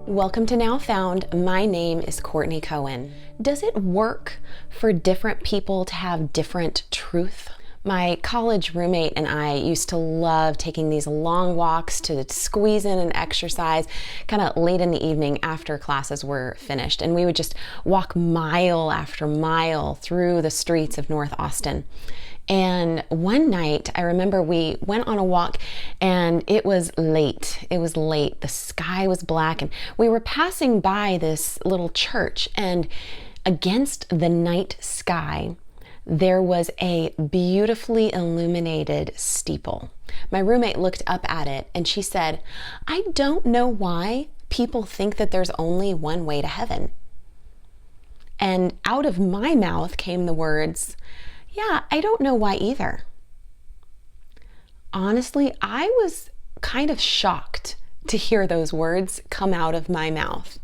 Welcome to Now Found. My name is Courtney Cohen. Does it work for different people to have different truth? My college roommate and I used to love taking these long walks to squeeze in an exercise kind of late in the evening after classes were finished. And we would just walk mile after mile through the streets of North Austin. And one night, I remember we went on a walk and it was late. The sky was black and we were passing by this little church, and against the night sky, there was a beautifully illuminated steeple. My roommate looked up at it and she said, "I don't know why people think that there's only one way to heaven." And out of my mouth came the words, "Yeah, I don't know why either." Honestly, I was kind of shocked to hear those words come out of my mouth.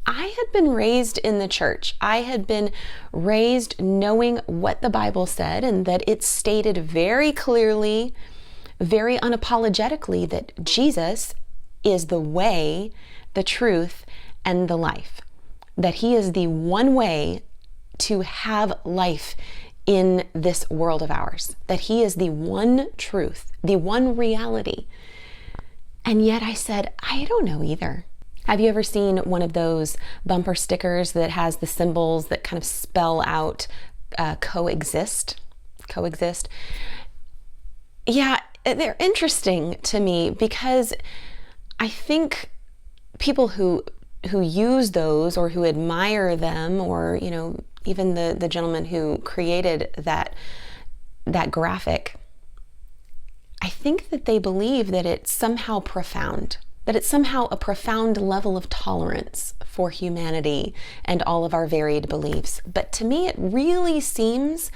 I had been raised in the church. I had been raised knowing what the Bible said and that it stated very clearly, very unapologetically, that Jesus is the way, the truth, and the life. That he is the one way to have life in this world of ours. That he is the one truth, the one reality. And yet I said, I don't know either. Have you ever seen one of those bumper stickers that has the symbols that kind of spell out coexist? Coexist. Yeah, they're interesting to me because I think people who use those or who admire them, or even the gentleman who created that graphic, I think that they believe that it's somehow profound, that it's somehow a profound level of tolerance for humanity and all of our varied beliefs. But to me, it really seems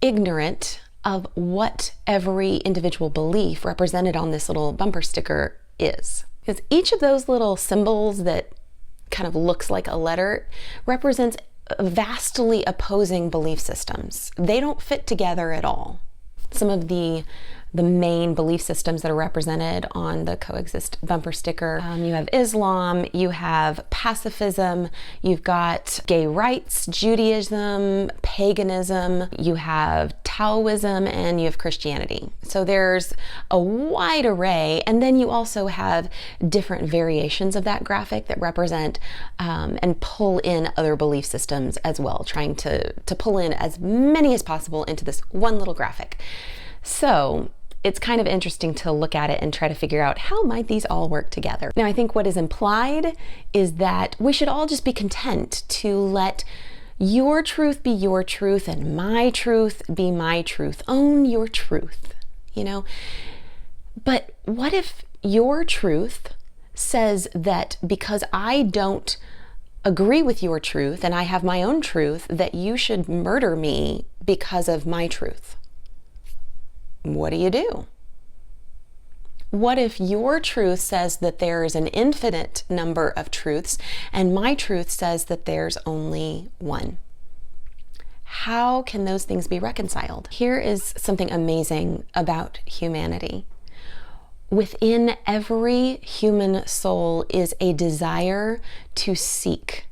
ignorant of what every individual belief represented on this little bumper sticker is. Because each of those little symbols that kind of looks like a letter represents vastly opposing belief systems. They don't fit together at all. Some of the main belief systems that are represented on the coexist bumper sticker. You have Islam, you have pacifism, you've got gay rights, Judaism, paganism, you have Taoism, and you have Christianity. So there's a wide array, and then you also have different variations of that graphic that represent and pull in other belief systems as well, trying to pull in as many as possible into this one little graphic. So it's kind of interesting to look at it and try to figure out how might these all work together. Now, I think what is implied is that we should all just be content to let your truth be your truth and my truth be my truth. Own your truth, But what if your truth says that because I don't agree with your truth and I have my own truth, that you should murder me because of my truth? What do? What if your truth says that there is an infinite number of truths and my truth says that there's only one? How can those things be reconciled? Here is something amazing about humanity. Within every human soul is a desire to seek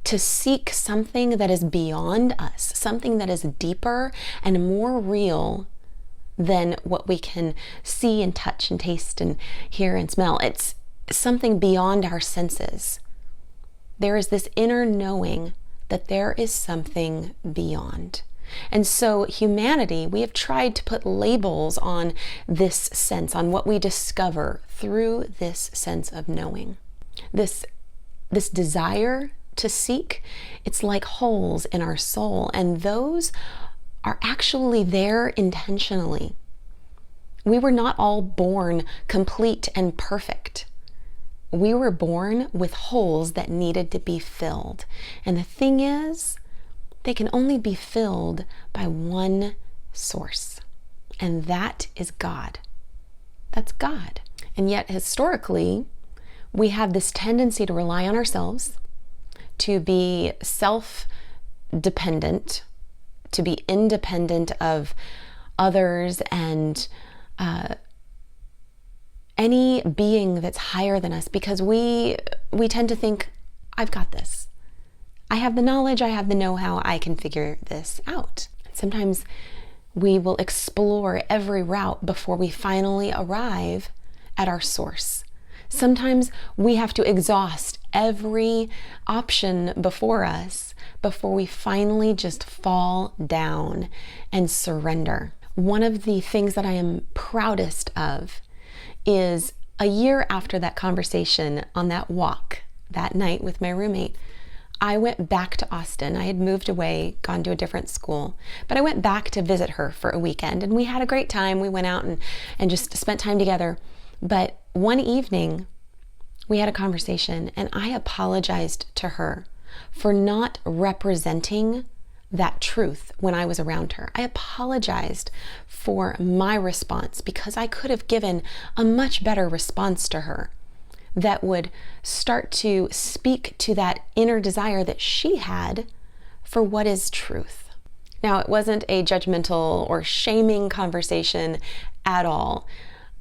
something that is beyond us, something that is deeper and more real than what we can see and touch and taste and hear and smell. It's something beyond our senses. There is this inner knowing that there is something beyond. And so humanity, we have tried to put labels on this sense, on what we discover through this sense of knowing. This desire to seek, it's like holes in our soul, and those are actually there intentionally. We were not all born complete and perfect. We were born with holes that needed to be filled. And the thing is, they can only be filled by one source, and that is God. That's God. And yet, historically, we have this tendency to rely on ourselves, to be self-dependent, to be independent of others and any being that's higher than us, because we we tend to think, I've got this. I have the knowledge, I have the know-how, I can figure this out. Sometimes we will explore every route before we finally arrive at our source. Sometimes we have to exhaust every option before us before we finally just fall down and surrender. One of the things that I am proudest of is a year after that conversation on that walk that night with my roommate, I went back to Austin. I had moved away, gone to a different school, but I went back to visit her for a weekend, and we had a great time. We went out and just spent time together. But one evening, we had a conversation, and I apologized to her for not representing that truth when I was around her. I apologized for my response because I could have given a much better response to her that would start to speak to that inner desire that she had for what is truth. Now, it wasn't a judgmental or shaming conversation at all.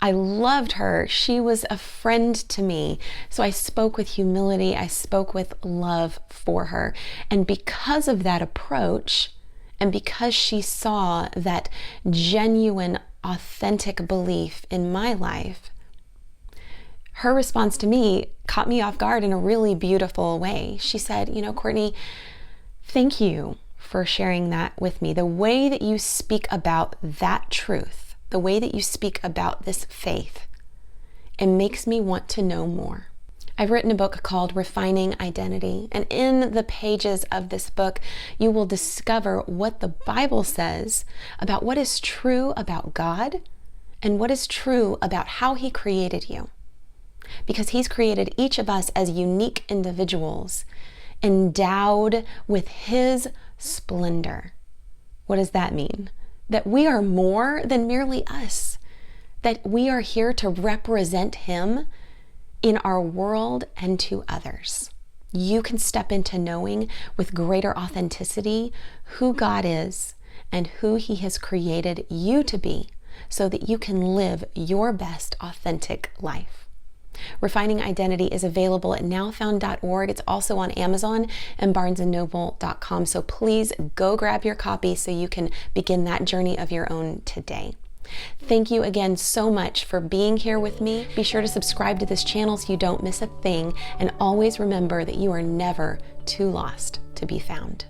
I loved her. She was a friend to me. So I spoke with humility. I spoke with love for her. And because of that approach, and because she saw that genuine, authentic belief in my life, her response to me caught me off guard in a really beautiful way. She said, Courtney, thank you for sharing that with me. The way that you speak about that truth, the way that you speak about this faith, it makes me want to know more. I've written a book called Refining Identity, and in the pages of this book, you will discover what the Bible says about what is true about God and what is true about how He created you. Because He's created each of us as unique individuals, endowed with His splendor. What does that mean? That we are more than merely us, that we are here to represent Him in our world and to others. You can step into knowing with greater authenticity who God is and who He has created you to be so that you can live your best authentic life. Refining Identity is available at nowfound.org. It's also on Amazon and barnesandnoble.com. So please go grab your copy so you can begin that journey of your own today. Thank you again so much for being here with me. Be sure to subscribe to this channel so you don't miss a thing, and always remember that you are never too lost to be found.